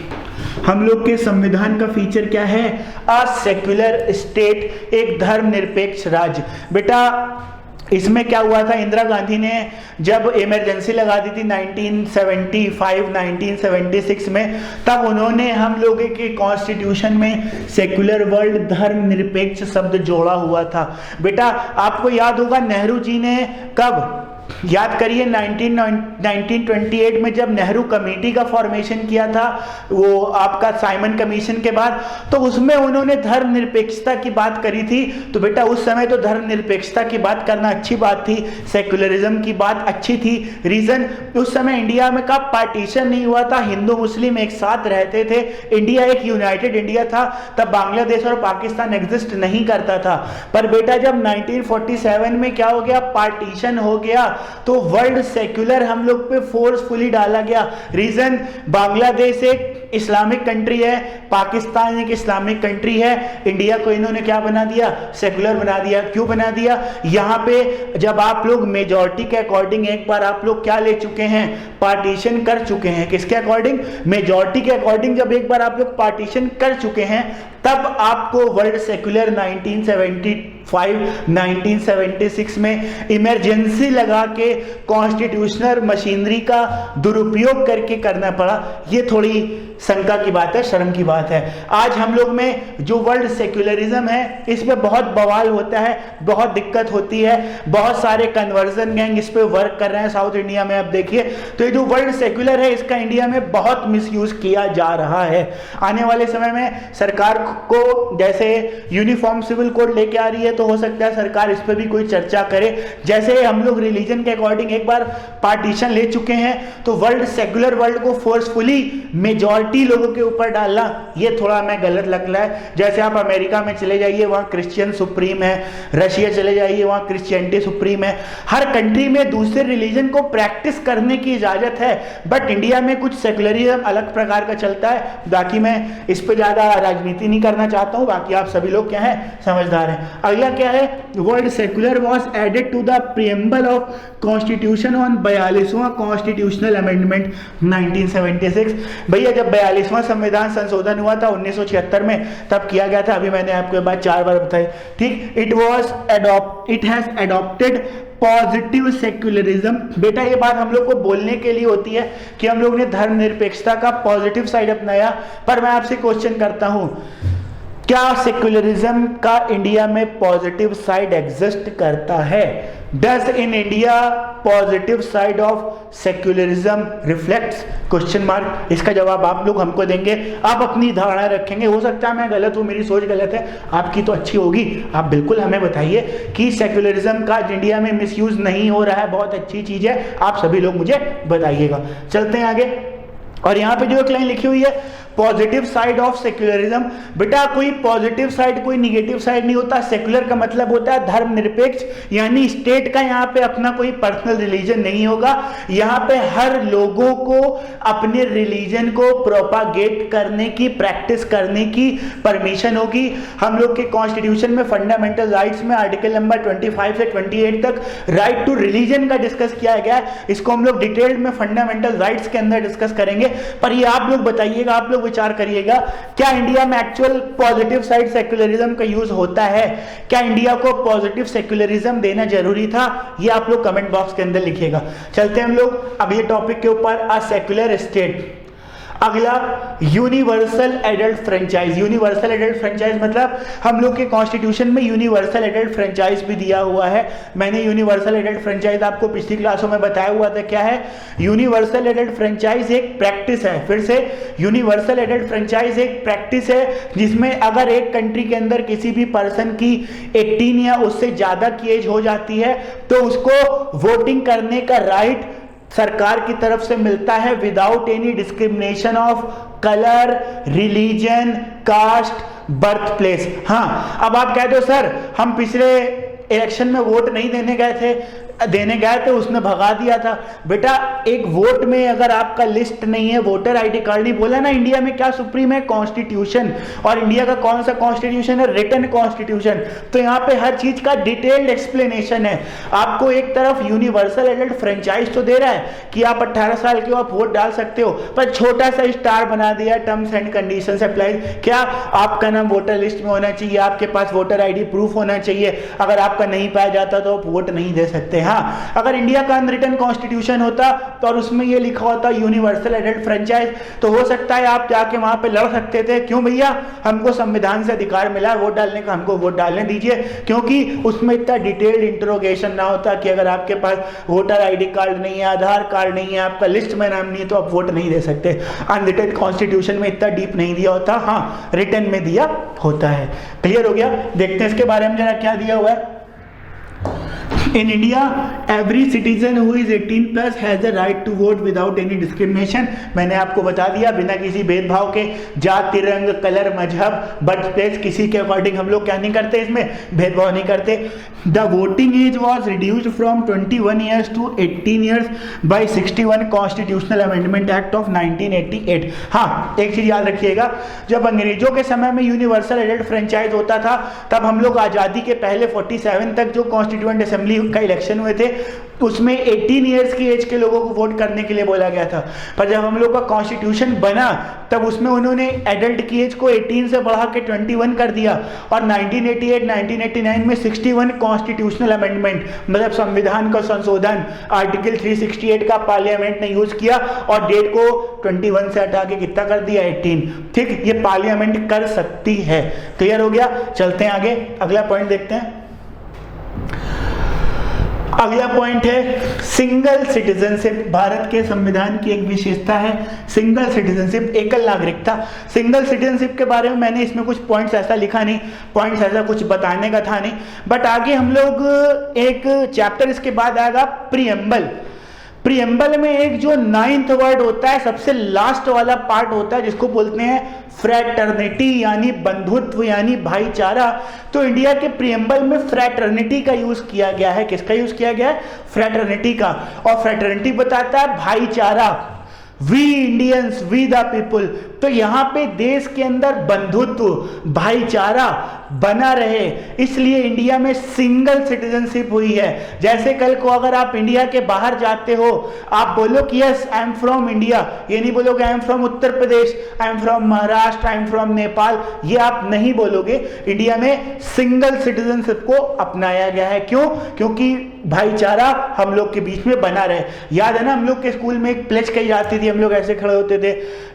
हम लोग के संविधान का फीचर क्या है, अ सेक्युलर स्टेट, एक धर्मनिरपेक्ष राज्य। बेटा इसमें क्या हुआ था, इंदिरा गांधी ने जब इमरजेंसी लगा दी थी 1975 1976 में, तब उन्होंने हम लोगों के कॉन्स्टिट्यूशन में सेक्युलर वर्ल्ड, धर्मनिरपेक्ष शब्द जोड़ा हुआ था। बेटा आपको याद होगा नेहरू जी ने कब, याद करिए 1928 में जब नेहरू कमेटी का फॉर्मेशन किया था, वो आपका साइमन कमीशन के बाद, तो उसमें उन्होंने धर्मनिरपेक्षता की बात करी थी। तो बेटा उस समय तो धर्मनिरपेक्षता की बात करना अच्छी बात थी, सेक्युलरिज्म की बात अच्छी थी। रीजन, उस समय इंडिया में का पार्टीशन नहीं हुआ था, हिंदू मुस्लिम एक साथ रहते थे, इंडिया एक यूनाइटेड इंडिया था, तब बांग्लादेश और पाकिस्तान एग्जिस्ट नहीं करता था। पर बेटा जब 1947 में क्या हो गया, पार्टीशन हो गया, तो वर्ल्ड सेक्युलर हम लोग पे फोर्सफुली डाला गया। रीजन, बांग्लादेश एक इस्लामिक कंट्री है, पाकिस्तान एक इस्लामिक कंट्री है, इंडिया को इन्होंने क्या बना दिया, सेक्युलर बना दिया। क्यों बना दिया, यहाँ पे जब आप लोग मेजॉरिटी के अकॉर्डिंग एक बार आप लोग क्या ले चुके हैं, पार्टीशन कर चुके हैं। किसके अकॉर्डिंग, मेजॉरिटी के अकॉर्डिंग जब एक बार आप लोग पार्टीशन कर चुके हैं, तब आपको वर्ल्ड सेक्युलर 1976 में इमरजेंसी लगा के कॉन्स्टिट्यूशनल मशीनरी का दुरुपयोग करके करना पड़ा। ये थोड़ी शंका की बात है, शर्म की बात है। आज हम लोग में जो वर्ल्ड सेक्युलरिज्म है इस पे बहुत बवाल होता है, बहुत दिक्कत होती है, बहुत सारे कन्वर्जन गैंग इस पे वर्क कर रहे हैं साउथ इंडिया में। आप देखिए तो ये जो वर्ल्ड सेक्युलर है इसका इंडिया में बहुत मिसयूज किया जा रहा है। आने वाले समय में सरकार को जैसे यूनिफॉर्म सिविल कोड लेके आ रही है, तो हो सकता है सरकार इस पे भी कोई चर्चा करे। जैसे हम लोग रिलीजन के अकॉर्डिंग एक बार पार्टीशन ले चुके हैं, तो वर्ल्ड सेक्युलर वर्ल्ड को फोर्सफुली मेजॉरिटी लोगों के ऊपर डालना, ये थोड़ा हमें गलत लग रहा है। जैसे आप अमेरिका में चले जाइए, वहां क्रिश्चियन सुप्रीम है, रशिया चले जाइए, वहां क्रिश्चियनिटी सुप्रीम है। हर कंट्री में दूसरे रिलीजन को प्रैक्टिस करने की इजाजत है, बट इंडिया में कुछ सेक्युलरिज्म अलग प्रकार का चलता है। बाकी मैं इस पे ज्यादा राजनीति नहीं करना चाहता हूं, बाकी आप सभी लोग क्या है, समझदार हैं। अगला क्या है, word secular was added to the preamble of constitution on 42वां कॉन्स्टिट्यूशनल अमेंडमेंट 1976। भैया जब 42वां संविधान संशोधन हुआ था 1976 में, तब किया गया था। अभी मैंने आपको ये बात 4 बार बताई, ठीक। It has adopted positive secularism. बेटा ये बात हम लोग को बोलने के लिए होती है कि हम लोग ने धर्मनिरपेक्षता का पॉजिटिव साइड अपनाया, पर मैं आपसे क्वेश्चन करता हूं, क्या सेक्युलरिज्म का इंडिया में पॉजिटिव साइड एग्जिस्ट करता है? Does in India positive side of secularism reflects? Question mark. इसका जवाब आप लोग हमको देंगे, आप अपनी धारणा रखेंगे। हो सकता है मैं गलत हूं, मेरी सोच गलत है, आपकी तो अच्छी होगी। आप बिल्कुल हमें बताइए कि सेक्युलरिज्म का इंडिया में मिसयूज नहीं हो रहा है, बहुत अच्छी चीज है, आप सभी लोग मुझे बताइएगा। चलते हैं आगे। और यहां पे जो एक लाइन लिखी हुई है, पॉजिटिव साइड ऑफ सेक्युलरिज्म। बेटा कोई पॉजिटिव साइड कोई निगेटिव साइड नहीं होता। सेक्युलर का मतलब होता है धर्मनिरपेक्ष, यानी स्टेट का यहाँ पे अपना कोई पर्सनल रिलीजन नहीं होगा। यहाँ पे हर लोगों को अपने रिलीजन को प्रोपागेट करने की, प्रैक्टिस करने की परमिशन होगी। हम लोग के कॉन्स्टिट्यूशन में फंडामेंटल राइट्स में आर्टिकल नंबर 25 से 28 तक राइट टू रिलीजन का डिस्कस किया गया है। इसको हम लोग डिटेल्ड में फंडामेंटल राइट्स के अंदर डिस्कस करेंगे। पर ये आप लोग बताइएगा, आप लोग विचार करिएगा, क्या इंडिया में एक्चुअल पॉजिटिव साइड सेक्युलरिज्म का यूज होता है? क्या इंडिया को पॉजिटिव सेक्युलरिज्म देना जरूरी था? ये आप लोग कमेंट बॉक्स के अंदर लिखिएगा। चलते हैं हम लोग अगले टॉपिक के ऊपर, अ सेक्युलर स्टेट। अगला universal adult franchise. Universal adult franchise मतलब हम लोग के कॉन्स्टिट्यूशन में यूनिवर्सल एडल्ट फ्रेंचाइज भी दिया हुआ है। मैंने यूनिवर्सल एडल्ट फ्रेंचाइज आपको पिछली क्लासों में बताया हुआ था। क्या है यूनिवर्सल एडल्ट फ्रेंचाइज? एक प्रैक्टिस है। फिर से, यूनिवर्सल एडल्ट फ्रेंचाइज एक प्रैक्टिस है जिसमें अगर एक कंट्री के अंदर किसी भी पर्सन की 18 या उससे ज्यादा की एज हो जाती है तो उसको वोटिंग करने का राइट सरकार की तरफ से मिलता है, without any discrimination of colour, religion, caste, birth place. हाँ, अब आप कहते हो सर हम पिछले इलेक्शन में वोट नहीं देने गए थे उसने भगा दिया था। बेटा एक वोट में अगर आपका लिस्ट नहीं है, वोटर आईडी कार्ड नहीं, बोला ना इंडिया में क्या सुप्रीम है? कॉन्स्टिट्यूशन। और इंडिया का कौन सा कॉन्स्टिट्यूशन है? Written constitution. तो यहाँ पे हर चीज का डिटेल्ड एक्सप्लेनेशन है। आपको एक तरफ यूनिवर्सल एडल्ट फ्रेंचाइज तो दे रहा है कि आप 18 साल के हो, आप वोट डाल सकते हो, पर छोटा सा स्टार बना दिया, टर्म्स एंड कंडीशंस अप्लाई। क्या आपका नाम वोटर लिस्ट में होना चाहिए, आपके पास वोटर आईडी प्रूफ होना चाहिए, अगर आपका नहीं पाया जाता तो आप वोट नहीं दे सकते। हाँ, अगर इंडिया का अनरिटन कॉन्स्टिट्यूशन होता तो और उसमें ये लिखा होता यूनिवर्सल एडल्ट फ्रेंचाइज, तो हो सकता है आप जाके वहां पे लड़ सकते थे। क्यों भैया? हमको संविधान से अधिकार मिला वोट डालने का, हमको वोट डालने दीजिए। क्योंकि उसमें इतना डिटेल्ड इंट्रोगेशन ना होता कि अगर आपके पास वोटर आईडी कार्ड नहीं है, आधार कार्ड नहीं है, आपका लिस्ट में नाम नहीं है तो आप वोट नहीं दे सकते। अनरिटन कॉन्स्टिट्यूशन में इतना डीप नहीं दिया होता, हाँ रिटन में दिया होता है। क्लियर हो गया? देखते हैं इसके बारे में जरा क्या दिया हुआ है। In India, every citizen who is 18 plus has the right to vote without any discrimination। मैंने आपको बता दिया, बिना किसी भेदभाव के, जाति, रंग, कलर, मजहब, बर्थ प्लेस, किसी के अकॉर्डिंग हम लोग क्या नहीं करते, इसमें भेदभाव नहीं करते। The voting age was reduced from 21 years to 18 years by 61 Constitutional Amendment Act of 1988। हाँ, एक चीज याद रखिएगा, जब अंग्रेजों के समय में यूनिवर्सल एडल्ट फ्रेंचाइज होता था तब हम लोग आजादी के पहले 47 तक जो कॉन्स्टिट्यूएंट असेंबली का इलेक्शन हुए थे उसमें 18 इयर्स की एज के लोगों को वोट करने के लिए बोला गया था। पर जब हम लोग का कॉन्स्टिट्यूशन बना तब उसमें उन्होंने एडल्ट की एज को 18 से बढ़ा के 21 कर दिया। और 1988-1989 में 61 कॉन्स्टिट्यूशनल अमेंडमेंट मतलब संविधान का संशोधन, आर्टिकल 368 का पार्लियामेंट ने यूज किया और डेट को 21 से हटा के कितना कर दिया? 18। ठीक, ये पार्लियामेंट कर सकती है। क्लियर हो गया? चलते हैं आगे, अगला पॉइंट देखते हैं। अगला पॉइंट है सिंगल सिटीजनशिप। भारत के संविधान की एक विशेषता है सिंगल सिटीजनशिप, एकल नागरिकता। सिंगल सिटीजनशिप के बारे में मैंने इसमें कुछ पॉइंट्स ऐसा लिखा नहीं, पॉइंट्स ऐसा कुछ बताने का था नहीं, बट आगे हम लोग एक चैप्टर इसके बाद आएगा प्रीएम्बल। प्रीएम्बल में एक जो 9th वर्ड होता है, सबसे लास्ट वाला पार्ट होता है जिसको बोलते हैं फ्रैटर्निटी, यानी बंधुत्व, यानी भाईचारा। तो इंडिया के प्रीएम्बल में फ्रैटर्निटी का यूज किया गया है। किसका यूज किया गया है? फ्रैटर्निटी का। और फ्रैटर्निटी बताता है भाईचारा, we Indians, we the people. तो यहां पे देश के अंदर बंधुत्व, भाईचारा बना रहे, इसलिए इंडिया में सिंगल सिटीजनशिप हुई है। जैसे कल को अगर आप इंडिया के बाहर जाते हो, आप बोलो कि yes I am from India, ये नहीं बोलोगे I am from Uttar Pradesh, I am from Maharashtra, I am from Nepal, ये आप नहीं बोलोगे। इंडिया में सिंगल सिटीजनशिप को अपनाया गया है। क्यों? क्योंकि भाईचारा हम लोग के बीच में बना रहे। याद है ना, हम लोग के स्कूल में एक प्लेज कही जाती थी, कि हम लोग ऐसे खड़े होते थे,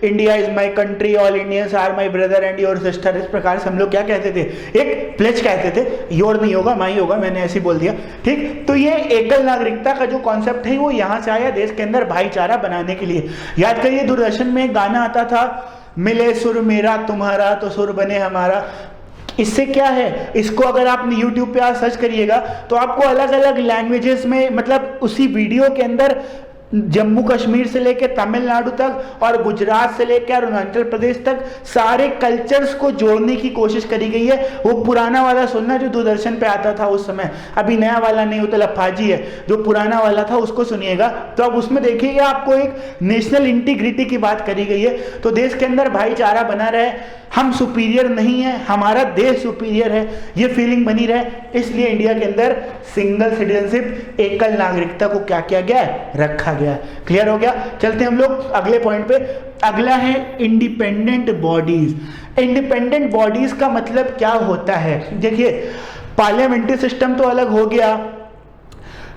India is my country, all Indians are my brother and your sister, इस प्रकार से हम लोग क्या कहते थे, एक प्लेज कहते थे, योर नहीं होगा माई होगा, मैंने ऐसे बोल दिया, ठीक। तो ये एकल नागरिकता का जो कॉन्सेप्ट है वो यहाँ से आया, देश के अंदर भाईचारा बनाने के लिए। याद करिए दूरदर्शन में एक गाना आता था, मिले सुर मेरा तुम्हारा तो सुर बने हमारा। इससे क्या है, इसको अगर आप YouTube पे आज सर्च करिएगा तो आपको अलग अलग लैंग्वेजेस में, मतलब उसी वीडियो के अंदर जम्मू कश्मीर से लेकर तमिलनाडु तक और गुजरात से लेकर अरुणाचल प्रदेश तक सारे कल्चर्स को जोड़ने की कोशिश करी गई है। वो पुराना वाला सुनना जो दूरदर्शन पे आता था उस समय, अभी नया वाला नहीं, वो तो लफाजी है, जो पुराना वाला था उसको सुनिएगा। तो अब उसमें देखिएगा आपको एक नेशनल इंटीग्रिटी की बात करी गई है। तो देश के अंदर भाईचारा बना रहे, हम सुपीरियर नहीं है, हमारा देश सुपीरियर है, ये फीलिंग बनी रहे, इसलिए इंडिया के अंदर सिंगल सिटीजनशिप, एकल नागरिकता को क्या किया गया है, रखा गया। क्लियर हो गया। चलते हम लोग अगले पॉइंट पे। अगला है इंडिपेंडेंट बॉडीज। इंडिपेंडेंट बॉडीज का मतलब क्या होता है? देखिए, पार्लियामेंट्री सिस्टम तो अलग हो गया,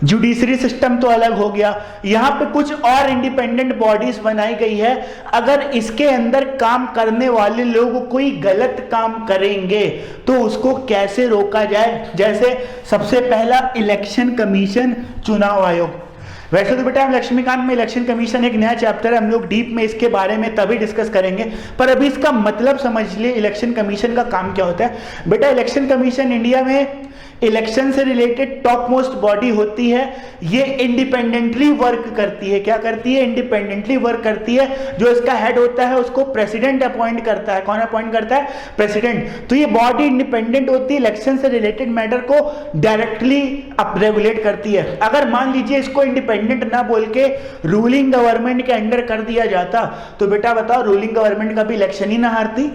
जुडिशरी सिस्टम तो अलग हो गया, यहां पे कुछ और इंडिपेंडेंट बॉडीज बनाई गई है। अगर इसके अंदर काम करने वाले लोग कोई गलत काम करेंगे तो उसको कैसे रोका जाए। जैसे सबसे पहला इलेक्शन कमीशन, चुनाव आयोग। वैसे तो बेटा हम लक्ष्मीकांत में इलेक्शन कमीशन एक नया चैप्टर है, हम लोग डीप में इसके बारे में तभी डिस्कस करेंगे, पर अभी इसका मतलब समझ लिए इलेक्शन कमीशन का काम क्या होता है। बेटा इलेक्शन कमीशन इंडिया में इलेक्शन से रिलेटेड टॉप मोस्ट बॉडी होती है। ये इंडिपेंडेंटली वर्क करती है। क्या करती है? इंडिपेंडेंटली वर्क करती है। जो इसका हेड होता है उसको प्रेसिडेंट अपॉइंट करता है। कौन अपॉइंट करता है? प्रेसिडेंट। तो ये बॉडी इंडिपेंडेंट होती है, इलेक्शन से रिलेटेड मैटर को डायरेक्टली अप रेगुलेट करती है। अगर मान लीजिए इसको इंडिपेंडेंट ना बोल के रूलिंग गवर्नमेंट के अंडर कर दिया जाता तो बेटा बताओ, रूलिंग गवर्नमेंट कभी इलेक्शन ही ना हारती।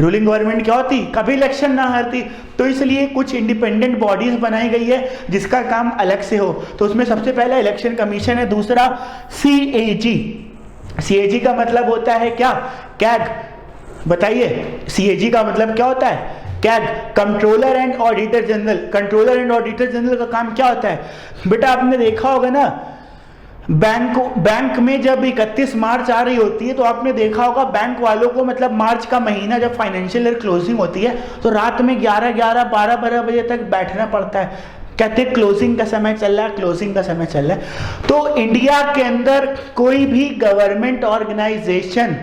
रूलिंग गवर्नमेंट क्या होती? कभी इलेक्शन ना हारती। तो इसलिए कुछ इंडिपेंडेंट बॉडीज बनाई गई है जिसका काम अलग से हो। तो उसमें सबसे पहला इलेक्शन कमीशन है, दूसरा CAG। CAG का मतलब होता है क्या? कैग। बताइए CAG का मतलब क्या होता है? CAG, controller and auditor general. Controller and auditor general का काम क्या होता है? बेटा आपने देखा होगा ना, बैंक में जब 31 मार्च आ रही होती है तो आपने देखा होगा बैंक वालों को, मतलब मार्च का महीना जब फाइनेंशियल ईयर क्लोजिंग होती है तो रात में 11 12 बजे तक बैठना पड़ता है। कहते हैं क्लोजिंग का समय चल रहा है, क्लोजिंग का समय चल रहा है। तो इंडिया के अंदर कोई भी गवर्नमेंट ऑर्गेनाइजेशन,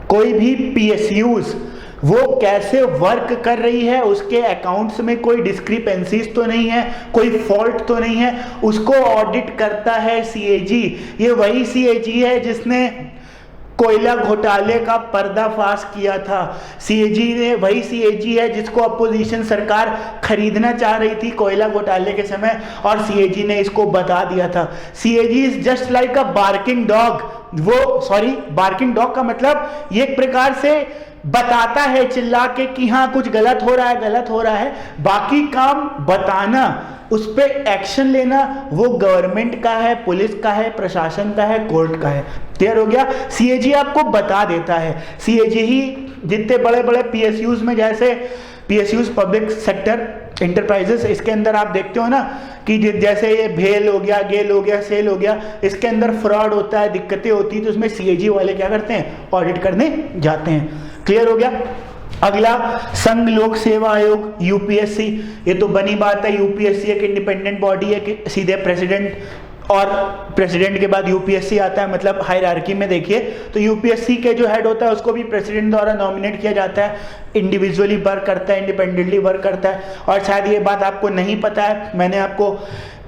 कोई भी PSUs वो कैसे वर्क कर रही है, उसके अकाउंट्स में कोई डिस्क्रिपेंसीज तो नहीं है, कोई फॉल्ट तो नहीं है, उसको ऑडिट करता है CAG। ये वही CAG है जिसने कोयला घोटाले का पर्दाफाश किया था। CAG ने, वही CAG है जिसको अपोजिशन सरकार खरीदना चाह रही थी कोयला घोटाले के समय, और CAG ने इसको बता दिया था। CAG is just like a barking dog. Barking dog का मतलब ये एक प्रकार से बताता है चिल्ला के कि हाँ कुछ गलत हो रहा है, बाकी काम बताना, उस पर एक्शन लेना वो गवर्नमेंट का है, पुलिस का है, प्रशासन का है, कोर्ट का है। क्लियर हो गया। CAG आपको बता देता है। CAG ही जितने बड़े बड़े PSUs में, जैसे PSUs पब्लिक सेक्टर इंटरप्राइजेस, इसके अंदर आप देखते हो ना कि जैसे ये भेल हो गया, गेल हो गया, सेल हो गया, इसके अंदर फ्रॉड होता है, दिक्कतें होती है, तो उसमें CAG वाले क्या करते हैं? ऑडिट करने जाते हैं। क्लियर हो गया। अगला संघ लोक सेवा आयोग, UPSC। ये तो बनी बात है, UPSC एक इंडिपेंडेंट बॉडी है कि सीधे प्रेसिडेंट, और प्रेसिडेंट के बाद UPSC आता है, मतलब हायरार्की में देखिए तो UPSC के जो हेड होता है उसको भी प्रेसिडेंट द्वारा नॉमिनेट किया जाता है। इंडिविजुअली वर्क करता है, इंडिपेंडेंटली वर्क करता है। और शायद ये बात आपको नहीं पता है, मैंने आपको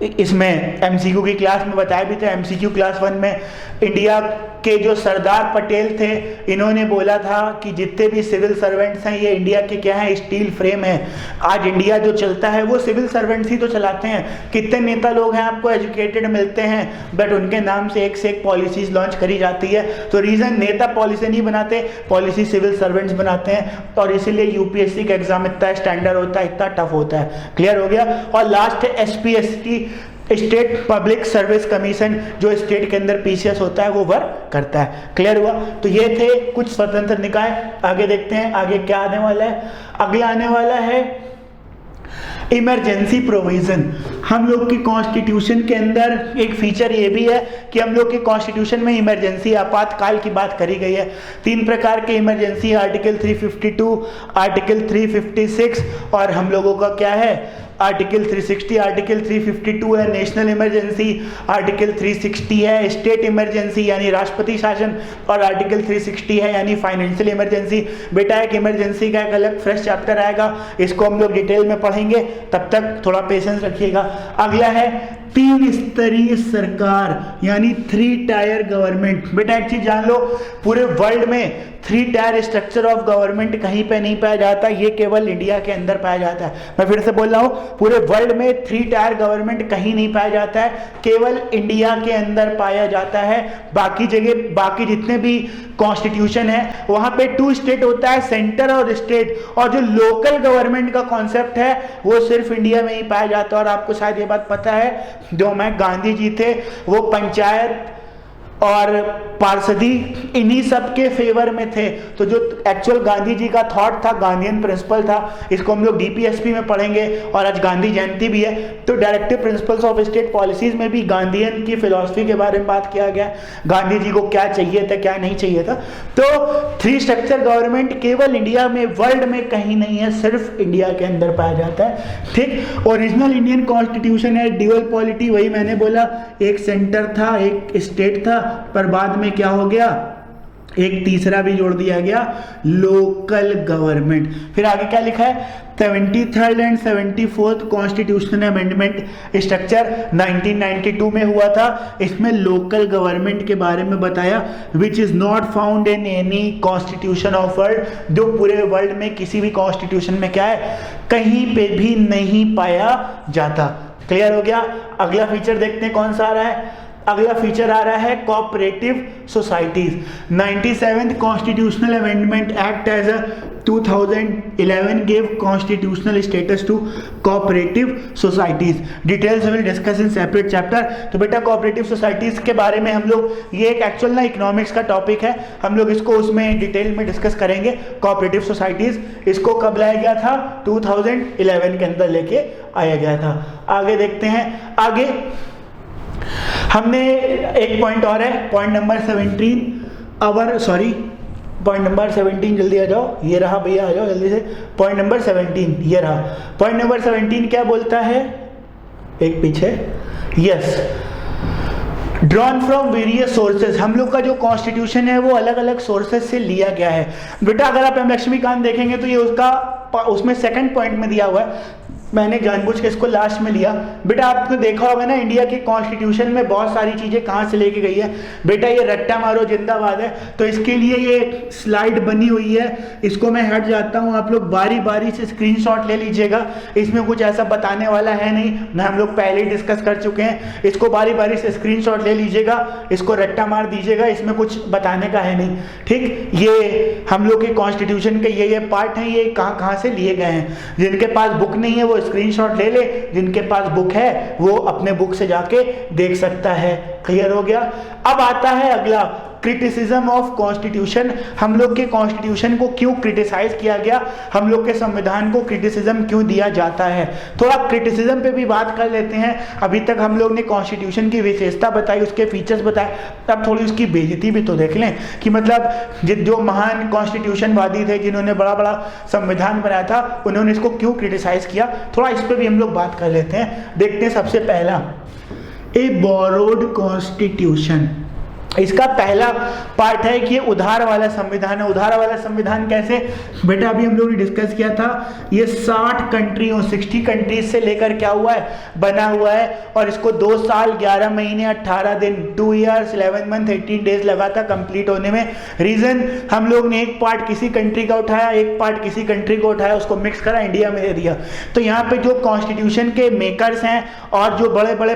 इसमें MCQ की क्लास में बताया भी था। MCQ क्लास 1 में इंडिया के जो सरदार पटेल थे, इन्होंने बोला था कि जितने भी सिविल सर्वेंट्स हैं ये इंडिया के क्या है? स्टील फ्रेम है। आज इंडिया जो चलता है वो सिविल सर्वेंट्स ही तो चलाते हैं। कितने नेता लोग हैं आपको एजुकेटेड मिलते हैं, बट उनके नाम से एक पॉलिसीज लॉन्च करी जाती है। तो रीजन, नेता पॉलिसी नहीं बनाते, पॉलिसी सिविल सर्वेंट्स बनाते हैं, और इसीलिए UPSC का एग्जाम इतना स्टैंडर्ड होता है, इतना टफ होता है। क्लियर हो गया। और last SPST, state public service commission, जो स्टेट के अंदर PCS होता है वो वर्क करता है। क्लियर हुआ। तो ये थे कुछ स्वतंत्र निकाय। आगे देखते हैं आगे क्या आने वाला है। अगला आने वाला है इमरजेंसी प्रोविजन। हम लोग की कॉन्स्टिट्यूशन के अंदर एक फीचर ये भी है कि हम लोग के कॉन्स्टिट्यूशन में इमरजेंसी आपातकाल की बात करी गई है। 3 प्रकार के इमरजेंसी, आर्टिकल 352, आर्टिकल 356 और हम लोगों का क्या है आर्टिकल 360। आर्टिकल 352 है नेशनल इमरजेंसी, आर्टिकल 360 है स्टेट इमरजेंसी यानी राष्ट्रपति शासन, और आर्टिकल 360 है यानी फाइनेंशियल इमरजेंसी। बेटा एक इमरजेंसी का एक अलग फ्रेश चैप्टर आएगा, इसको हम लोग डिटेल में पढ़ेंगे, तब तक थोड़ा पेशेंस रखिएगा। अगला है 3 स्तरीय सरकार यानी 3 टायर गवर्नमेंट। बेटा एक चीज जान लो, पूरे वर्ल्ड में 3 टायर स्ट्रक्चर ऑफ गवर्नमेंट कहीं पे नहीं पाया जाता, ये केवल इंडिया के अंदर पाया जाता है। मैं फिर से बोल रहा हूँ, पूरे वर्ल्ड में 3 टायर गवर्नमेंट कहीं नहीं पाया जाता है, केवल इंडिया के अंदर पाया जाता है। बाकी जगह, बाकी जितने भी कॉन्स्टिट्यूशन है वहां पे 2 स्टेट होता है, सेंटर और स्टेट, और जो लोकल गवर्नमेंट का कॉन्सेप्ट है वो सिर्फ इंडिया में ही पाया जाता है। और आपको शायद ये बात पता है, जो हमारे गांधी जी थे वो पंचायत और पार्षदी इन्हीं सब के फेवर में थे। तो जो एक्चुअल गांधी जी का थॉट था, गांधीयन प्रिंसिपल था, इसको हम लोग डीपीएसपी में पढ़ेंगे, और आज गांधी जयंती भी है, तो directive principles of state policies में भी गांधीयन की फिलॉसफी के बारे में बात किया गया, गांधी जी को क्या चाहिए था क्या नहीं चाहिए था। तो 3 स्ट्रक्चर गवर्नमेंट केवल इंडिया में, वर्ल्ड में कहीं नहीं है, सिर्फ इंडिया के अंदर पाया जाता है। ठीक, ओरिजिनल इंडियन कॉन्स्टिट्यूशन है ड्यूअल पॉलिटी, वही मैंने बोला, एक सेंटर था एक स्टेट था, पर बाद में क्या हो गया, एक तीसरा भी जोड़ दिया गया, लोकल गवर्नमेंट। फिर आगे क्या लिखा है, 73rd and 74th constitutional amendment structure 1992 में हुआ था। इसमें लोकल गवर्नमेंट के बारे में बताया, which is not found in any constitution of world, जो पूरे वर्ल्ड में किसी भी कॉन्स्टिट्यूशन में क्या है, कहीं पे भी नहीं पाया जाता। क्लियर हो गया। अगला फीचर देखते हैं कौन सा आ रहा है। अगला फीचर आ रहा है cooperative societies. 97th constitutional amendment act as a 2011 gave constitutional status to cooperative societies. Details we will discuss in separate chapter. तो बेटा cooperative societies के बारे में हम लोग, ये एक एक्चुअल ना इकोनॉमिक्स का टॉपिक है, हम लोग इसको उसमें डिटेल में डिस्कस करेंगे। cooperative societies इसको कब लाया गया था, 2011 के अंदर लेके आया गया था। आगे देखते हैं। आगे हमने एक पॉइंट और है, पॉइंट नंबर 17, पॉइंट नंबर 17 जल्दी आ जाओ, ये रहा भैया, आ जाओ जल्दी से। पॉइंट नंबर 17 ये रहा। पॉइंट नंबर 17 क्या बोलता है, एक पीछे, yes, drawn from various sources. हम लोग का जो कॉन्स्टिट्यूशन है वो अलग अलग सोर्सेज से लिया गया है। बेटा अगर आप लक्ष्मीकांत देखेंगे तो ये उसमें सेकंड पॉइंट में दिया हुआ है, मैंने जानबूझ के इसको लास्ट में लिया। बेटा आपने देखा होगा ना, इंडिया के कॉन्स्टिट्यूशन में बहुत सारी चीजें कहाँ से लेके गई है। बेटा ये रट्टा मारो जिंदाबाद है, तो इसके लिए ये स्लाइड बनी हुई है, इसको मैं हट जाता हूँ, आप लोग बारी बारी से स्क्रीनशॉट ले लीजिएगा। इसमें कुछ ऐसा बताने वाला है नहीं ना, हम लोग पहले ही डिस्कस कर चुके हैं। इसको बारी बारी से स्क्रीनशॉट ले लीजिएगा, इसको रट्टा मार दीजिएगा, इसमें कुछ बताने का है नहीं। ठीक, ये हम लोग के कॉन्स्टिट्यूशन के ये पार्ट हैं, ये कहाँ कहाँ से लिए गए हैं। जिनके पास बुक नहीं है वो स्क्रीनशॉट ले ले, जिनके पास बुक है वो अपने बुक से जाके देख सकता है। क्लियर हो गया। अब आता है अगला, क्रिटिसिज्म ऑफ कॉन्स्टिट्यूशन। हम लोग के कॉन्स्टिट्यूशन को क्यों क्रिटिसाइज किया गया, हम लोग के संविधान को क्रिटिसिज्म क्यों दिया जाता है, थोड़ा क्रिटिसिज्म पे भी बात कर लेते हैं। अभी तक हम लोग ने कॉन्स्टिट्यूशन की विशेषता बताई, उसके फीचर्स बताए, तब थोड़ी उसकी बेइज्जती भी तो देख लें कि मतलब जो महान कॉन्स्टिट्यूशनवादी थे, जिन्होंने बड़ा बड़ा संविधान बनाया था, उन्होंने इसको क्यों क्रिटिसाइज किया, थोड़ा इस पर भी हम लोग बात कर लेते हैं। देखते हैं सबसे पहला, ए बोरोड कॉन्स्टिट्यूशन। इसका पहला पार्ट है कि ये उधार वाला संविधान है। उधार वाला संविधान कैसे, बेटा अभी हम लोग ने डिस्कस किया था, ये 60 कंट्रीज से लेकर क्या हुआ है, बना हुआ है, और इसको 2 साल 11 महीने 18 दिन 2 years 11 month 18 days लगा था कंप्लीट होने में। रीजन, हम लोग ने एक पार्ट किसी कंट्री का उठाया, एक पार्ट किसी कंट्री को उठाया, उसको मिक्स करा, इंडिया में दे दिया। तो यहाँ पे जो कॉन्स्टिट्यूशन के मेकर्स हैं और जो बड़े बड़े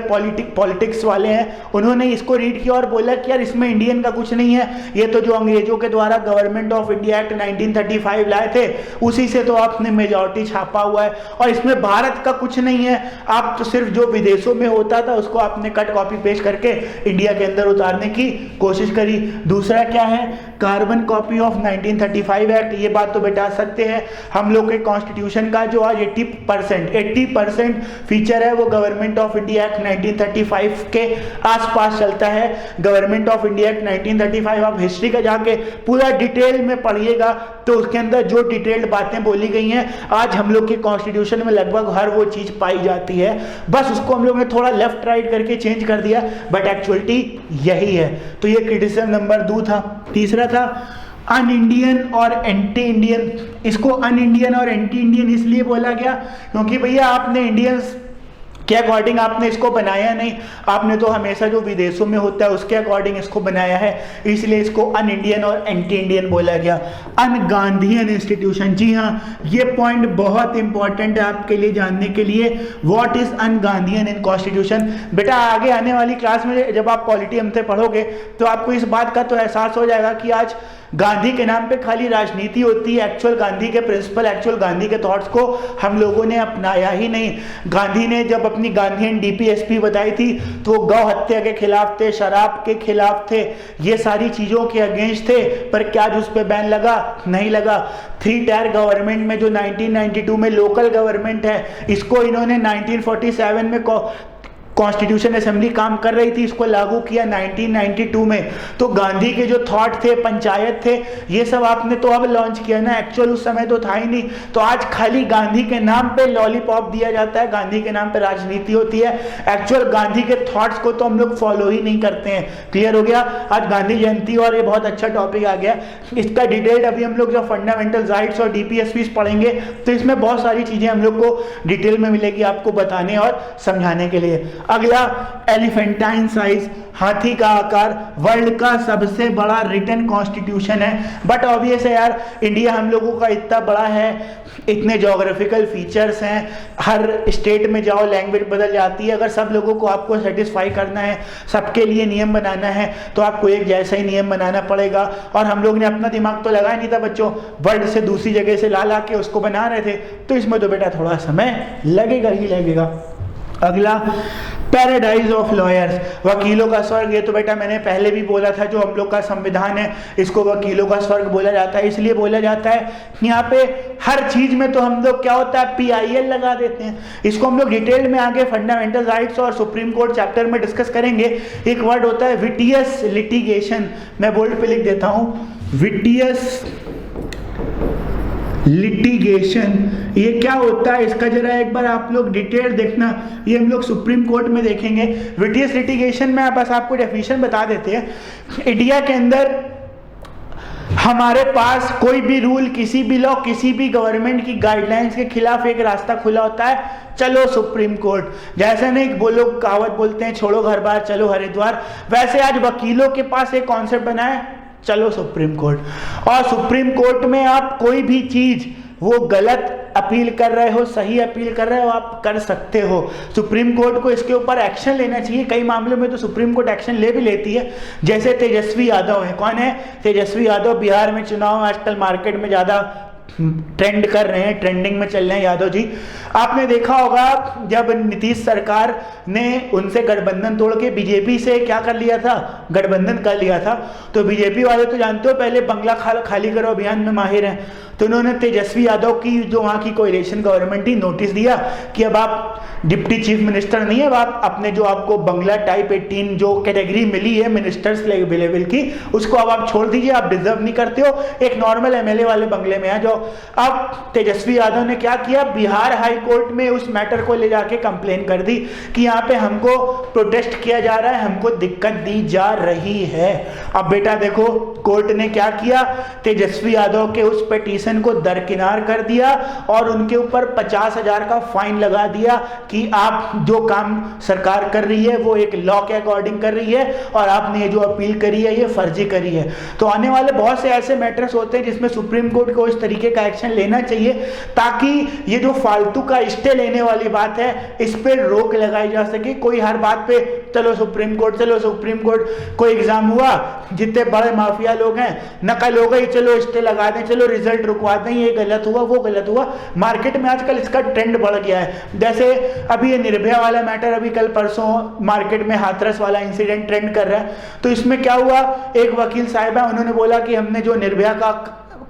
पॉलिटिक्स वाले हैं, उन्होंने इसको रीड किया और बोला कि यार इसमें इंडियन का कुछ नहीं है, ये तो जो अंग्रेजों के द्वारा गवर्नमेंट ऑफ इंडिया एक्ट 1935 लाए थे उसी से तो आपने मेजॉरिटी छापा हुआ है, और इसमें भारत का कुछ नहीं है। आप तो सिर्फ जो विदेशों में होता था उसको आपने कट कॉपी पेस्ट करके इंडिया के अंदर उतारने की कोशिश करी। दूसरा क्या है, कार्बन कॉपी ऑफ 1935 एक्ट। ये बात तो बेटा सकते हैं, हम लोग के कॉन्स्टिट्यूशन का जो आज 80% फीचर है वो गवर्नमेंट ऑफ इंडिया एक्ट 1935 के आसपास चलता है। गवर्नमेंट ऑफ इंडिया एक्ट 1935 आप हिस्ट्री का जाके पूरा डिटेल में पढ़िएगा तो उसके अंदर जो डिटेल्ड बातें बोली गई हैं आज हम लोग के कॉन्स्टिट्यूशन में लगभग हर वो चीज पाई जाती है, बस उसको हम लोग ने थोड़ा लेफ्ट राइट करके चेंज कर दिया, बट एक्चुअलिटी यही है। तो ये क्रिटिसिज्म नंबर 2 था। तीसरा था अन इंडियन और एंटी इंडियन। इसको अन इंडियन और एंटी इंडियन इसलिए बोला गया क्योंकि भैया आपने इंडियंस के अकॉर्डिंग आपने इसको बनाया नहीं, आपने तो हमेशा जो विदेशों में होता है उसके अकॉर्डिंग इसको बनाया है, इसलिए इसको अन इंडियन और एंटी इंडियन बोला गया। अन गांधीयन इंस्टीट्यूशन, जी हाँ, ये पॉइंट बहुत इंपॉर्टेंट है आपके लिए जानने के लिए। What is un Gandhian in constitution? बेटा आगे आने वाली क्लास में जब आप पॉलिटी हमसे पढ़ोगे तो आपको इस बात का तो एहसास हो जाएगा कि आज गांधी के नाम पे खाली राजनीति होती है, एक्चुअल गांधी के प्रिंसिपल, एक्चुअल गांधी के थॉट्स को हम लोगों ने अपनाया ही नहीं। गांधी ने जब अपनी गांधीयन डीपीएसपी बताई थी तो वो गौ हत्या के खिलाफ थे, शराब के खिलाफ थे, ये सारी चीजों के अगेंस्ट थे, पर क्या उस पर बैन लगा? नहीं लगा। 3 टायर गवर्नमेंट में जो 1992 में लोकल गवर्नमेंट है, इसको इन्होंने 1947 में कॉन्स्टिट्यूशन असेंबली काम कर रही थी, इसको लागू किया 1992 में। तो गांधी के जो थॉट थे, पंचायत थे, ये सब आपने तो अब लॉन्च किया ना, एक्चुअल उस समय तो था ही नहीं। तो आज खाली गांधी के नाम पे लॉलीपॉप दिया जाता है, गांधी के नाम पे राजनीति होती है, एक्चुअल गांधी के थॉट्स को तो हम लोग फॉलो ही नहीं करते हैं। क्लियर हो गया? आज गांधी जयंती और ये बहुत अच्छा टॉपिक आ गया, इसका डिटेल अभी हम लोग जब फंडामेंटल राइट्स और डीपीएसपी पढ़ेंगे तो इसमें बहुत सारी चीजें हम लोग को डिटेल में मिलेगी आपको बताने और समझाने के लिए। अगला एलिफेंटाइन साइज, हाथी का आकार, वर्ल्ड का सबसे बड़ा रिटन कॉन्स्टिट्यूशन है। बट ऑब्वियस है यार, इंडिया हम लोगों का इतना बड़ा है, इतने जोग्राफिकल फीचर्स हैं, हर स्टेट में जाओ लैंग्वेज बदल जाती है। अगर सब लोगों को आपको सेटिस्फाई करना है, सबके लिए नियम बनाना है, तो आपको एक जैसा ही नियम बनाना पड़ेगा। और हम लोग ने अपना दिमाग तो लगाया नहीं था बच्चों, वर्ल्ड से दूसरी जगह से ला के उसको बना रहे थे, तो इसमें तो बेटा थोड़ा समय लगेगा ही लगेगा। अगला पैराडाइज ऑफ लॉयर्स, वकीलों का स्वर्ग। ये तो बेटा मैंने पहले भी बोला था, जो हम लोग का संविधान है इसको वकीलों का स्वर्ग बोला जाता है। इसलिए बोला जाता है यहाँ पे हर चीज में तो हम लोग क्या होता है PIL लगा देते हैं। इसको हम लोग डिटेल में आगे फंडामेंटल राइट्स और सुप्रीम कोर्ट चैप्टर में डिस्कस करेंगे। एक वर्ड होता है विटियस लिटिगेशन, मैं बोल्ड पे लिख देता हूँ, विटियस लिटिगेशन। ये क्या होता है इसका जरा एक बार आप लोग डिटेल देखना, ये हम लोग सुप्रीम कोर्ट में देखेंगे। विटियस लिटिगेशन में बस आपको डेफिनेशन बता देते हैं। इंडिया के अंदर हमारे पास कोई भी रूल, किसी भी लॉ, किसी भी गवर्नमेंट की गाइडलाइंस के खिलाफ एक रास्ता खुला होता है, चलो सुप्रीम कोर्ट। जैसे नहीं वो लोग कहावत बोलते हैं, छोड़ो घर बार चलो हरिद्वार, वैसे आज वकीलों के पास एक कॉन्सेप्ट बना है, चलो सुप्रीम कोर्ट। और सुप्रीम कोर्ट में आप कोई भी चीज, वो गलत अपील कर रहे हो, सही अपील कर रहे हो, आप कर सकते हो। सुप्रीम कोर्ट को इसके ऊपर एक्शन लेना चाहिए। कई मामलों में तो सुप्रीम कोर्ट एक्शन ले भी लेती है, जैसे तेजस्वी यादव है। कौन है? तेजस्वी यादव। बिहार में चुनाव आजकल मार्केट में ज्यादा ट्रेंड कर रहे हैं, ट्रेंडिंग में चल रहे हैं यादव जी। आपने देखा होगा जब नीतीश सरकार ने उनसे गठबंधन तोड़ के बीजेपी से क्या कर लिया था, गठबंधन कर लिया था, तो बीजेपी वाले तो जानते हो पहले बंगला खाली करो अभियान में माहिर हैं। तो उन्होंने तेजस्वी यादव की जो वहाँ की कोएलिशन गवर्नमेंट थी, नोटिस दिया कि अब आप डिप्टी चीफ मिनिस्टर नहीं है, अब आप अपने जो आपको बंगला टाइप 18 जो कैटेगरी मिली है मिनिस्टर्स लेवल की, उसको अब आप छोड़ दीजिए, आप डिजर्व नहीं करते हो, एक नॉर्मल MLA वाले बंगले में आ जाओ। अब तेजस्वी यादव ने क्या किया, बिहार हाई कोर्ट में उस मैटर को ले जाके कंप्लेन कर दी कि यहाँ पे हमको प्रोटेस्ट किया जा रहा है, हमको दिक्कत दी जा रही है। अब बेटा देखो कोर्ट ने क्या किया, तेजस्वी यादव के उस पिटीशन एप्लीकेशन को दरकिनार कर दिया और उनके ऊपर 50,000 का फाइन लगा दिया कि आप जो काम सरकार कर रही है वो एक लॉ के अकॉर्डिंग कर रही है और आपने ये जो अपील करी है ये फर्जी करी है। तो आने वाले बहुत से ऐसे मैटर्स होते हैं जिसमें सुप्रीम कोर्ट को इस तरीके का एक्शन लेना चाहिए ताकि ये जो फालतू का स्टे लेने वाली बात है इस पर रोक लगाई जा सके। कोई हर बात पे चलो सुप्रीम कोर्ट, चलो सुप्रीम कोर्ट। कोई एग्जाम हुआ, जितने बड़े माफिया लोग हैं, नकल हो गई, चलो स्टे लगा दें, चलो रिजल्ट रुकवा दें, ये गलत हुआ वो गलत हुआ। मार्केट में आजकल इसका ट्रेंड बढ़ गया है। जैसे अभी ये निर्भया वाला मैटर, अभी कल परसों मार्केट में हाथरस वाला इंसिडेंट ट्रेंड कर रहा है। तो इसमें क्या हुआ, एक वकील साहिबा उन्होंने बोला कि हमने जो निर्भया का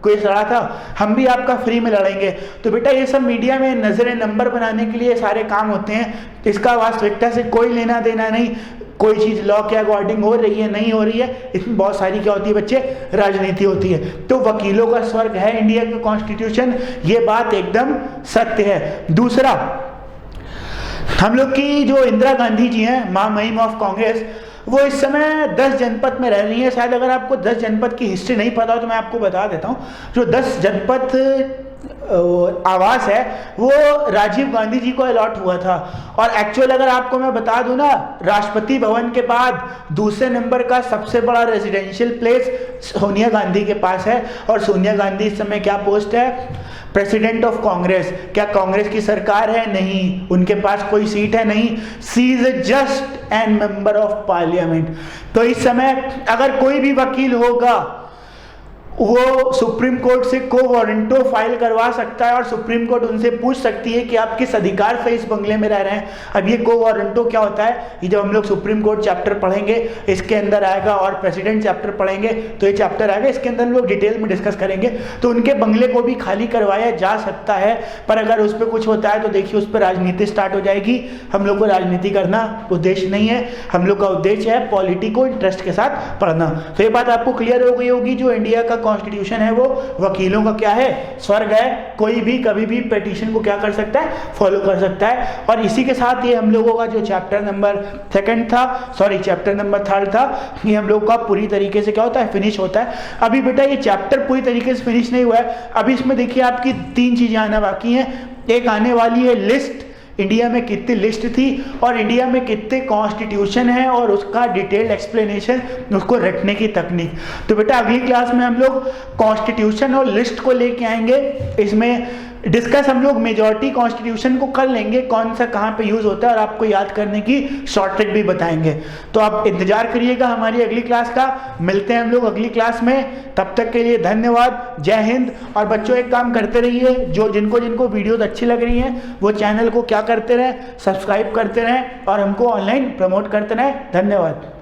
केस लड़ा था हम भी आपका फ्री में लड़ेंगे। तो बेटा ये सब मीडिया में नजरे नंबर बनाने के लिए सारे काम होते हैं, इसका वास्तविकता से कोई लेना देना नहीं। कोई चीज लॉ के अकॉर्डिंग हो रही है नहीं हो रही है, इसमें बहुत सारी क्या होती है बच्चे, राजनीति होती है। तो वकीलों का स्वर्ग है इंडिया का कॉन्स्टिट्यूशन, ये बात एकदम सत्य है। दूसरा, हम लोग की जो इंदिरा गांधी जी हैं, महामहिम ऑफ कांग्रेस, वो इस समय 10 जनपद में रह रही है। शायद अगर आपको 10 जनपद की हिस्ट्री नहीं पता हो तो मैं आपको बता देता हूँ। जो 10 जनपद आवास है वो राजीव गांधी जी को अलॉट हुआ था। और एक्चुअल अगर आपको मैं बता दूं ना, राष्ट्रपति भवन के बाद दूसरे नंबर का सबसे बड़ा रेजिडेंशियल प्लेस सोनिया गांधी के पास है। और सोनिया गांधी इस समय क्या पोस्ट है, प्रेसिडेंट ऑफ कांग्रेस। क्या कांग्रेस की सरकार है? नहीं, उनके पास कोई सीट है? नहीं, she is just an member of parliament. तो इस समय अगर कोई भी वकील होगा वो सुप्रीम कोर्ट से को वारंटो फाइल करवा सकता है और सुप्रीम कोर्ट उनसे पूछ सकती है कि आप किस अधिकार से इस बंगले में रह रहे हैं। अब ये को वारंटो क्या होता है, ये जब हम लोग सुप्रीम कोर्ट चैप्टर पढ़ेंगे इसके अंदर आएगा, और प्रेसिडेंट चैप्टर पढ़ेंगे तो ये चैप्टर आएगा, इसके अंदर हम लोग डिटेल में डिस्कस करेंगे। तो उनके बंगले को भी खाली करवाया जा सकता है, पर अगर उस पर कुछ होता है तो देखिए उस पर राजनीति स्टार्ट हो जाएगी। हम लोग को राजनीति करना उद्देश्य नहीं है, हम लोग का उद्देश्य है पॉलिटी को इंटरेस्ट के साथ पढ़ना। तो ये बात आपको क्लियर हो गई होगी, जो इंडिया का कॉन्स्टिट्यूशन है वो वकीलों का क्या है, स्वर्ग है। कोई भी कभी भी पिटीशन को क्या कर सकता है, फॉलो कर सकता है। और इसी के साथ ये हम लोगों का जो चैप्टर नंबर 2 था, सॉरी चैप्टर नंबर 3 था, ये हम लोग का पूरी तरीके से क्या होता है, फिनिश होता है। अभी बेटा ये चैप्टर पूरी तरीके से फिनिश नहीं हुआ है। अभी इसमें देखिए आपकी 3 चीजें आना बाकी हैं। एक आने वाली है लिस्ट, इंडिया में कितनी लिस्ट थी और इंडिया में कितने कॉन्स्टिट्यूशन है और उसका डिटेल्ड एक्सप्लेनेशन, उसको रटने की तकनीक। तो बेटा अगली क्लास में हम लोग कॉन्स्टिट्यूशन और लिस्ट को लेके आएंगे। इसमें डिस्कस हम लोग मेजॉरिटी कॉन्स्टिट्यूशन को कर लेंगे, कौन सा कहाँ पे यूज होता है, और आपको याद करने की शॉर्टकट भी बताएंगे। तो आप इंतजार करिएगा हमारी अगली क्लास का। मिलते हैं हम लोग अगली क्लास में, तब तक के लिए धन्यवाद, जय हिंद। और बच्चों एक काम करते रहिए, जो जिनको वीडियोस अच्छी लग रही हैं वो चैनल को क्या करते रहें, सब्सक्राइब करते रहें और हमको ऑनलाइन प्रमोट करते रहें। धन्यवाद।